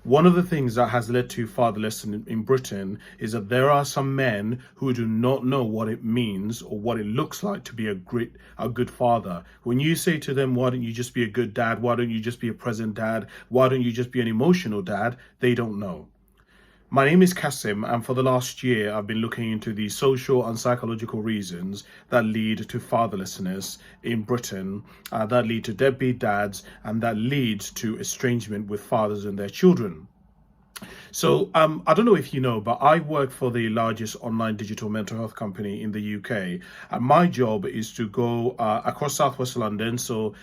One of the things that has led to fatherlessness in Britain is that there are some men who do not know what it means or what it looks like to be a good father. When you say to them, why don't you just be a good dad? Why don't you just be a present dad? Why don't you just be an emotional dad? They don't know. My name is Kasim, and for the last year, I've been looking into the social and psychological reasons that lead to fatherlessness in Britain, that lead to deadbeat dads, and that leads to estrangement with fathers and their children. So I don't know if you know, but I work for the largest online digital mental health company in the UK. And my job is to go across Southwest London, so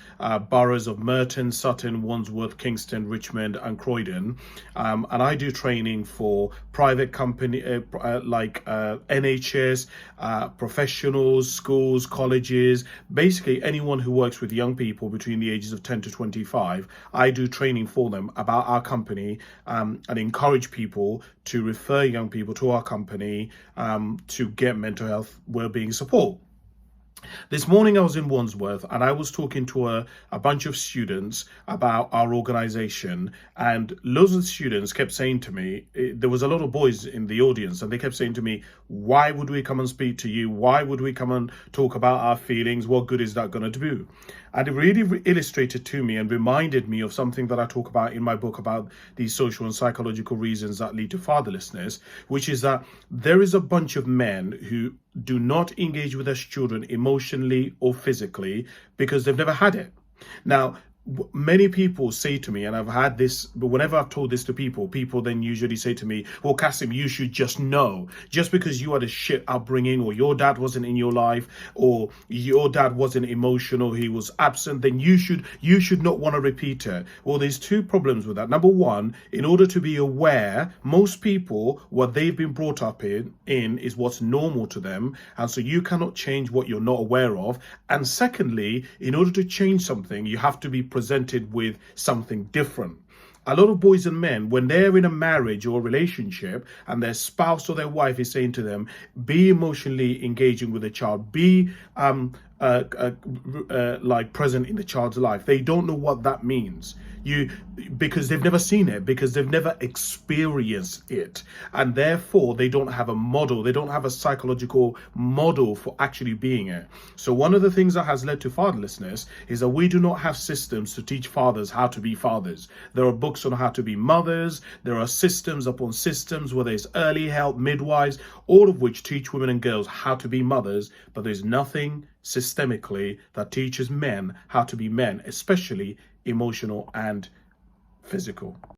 boroughs of Merton, Sutton, Wandsworth, Kingston, Richmond, and Croydon. And I do training for private company like NHS, professionals, schools, colleges, basically anyone who works with young people between the ages of 10 to 25. I do training for them about our company and encourage people to refer young people to our company to get mental health well-being support. This morning I was in Wandsworth and I was talking to a bunch of students about our organization, and loads of the students kept saying to me, there was a lot of boys in the audience, and they kept saying to me, why would we come and speak to you? Why would we come and talk about our feelings? What good is that going to do? And it really illustrated to me and reminded me of something that I talk about in my book about these social and psychological reasons that lead to fatherlessness, which is that there is a bunch of men who do not engage with their children emotionally or physically because they've never had it. Now, many people say to me, and I've had this, but whenever I've told this to people, people then usually say to me, well, Kasim, you should just know, just because you had a shit upbringing, or your dad wasn't in your life, or your dad wasn't emotional, he was absent, then you should not want to repeat it. Well, there's two problems with that. Number one, in order to be aware, most people, what they've been brought up in is what's normal to them, and so you cannot change what you're not aware of. And secondly, in order to change something, you have to be presented with something different. A lot of boys and men, when they're in a marriage or a relationship and their spouse or their wife is saying to them, be emotionally engaging with the child, be like present in the child's life, they don't know what that means. Because they've never seen it, because they've never experienced it, and therefore they don't have a model, they don't have a psychological model for actually being it. So one of the things that has led to fatherlessness is that we do not have systems to teach fathers how to be fathers. There are books on how to be mothers, there are systems upon systems, where there's early help, midwives, all of which teach women and girls how to be mothers, but there's nothing systemically that teaches men how to be men, especially emotional and physical.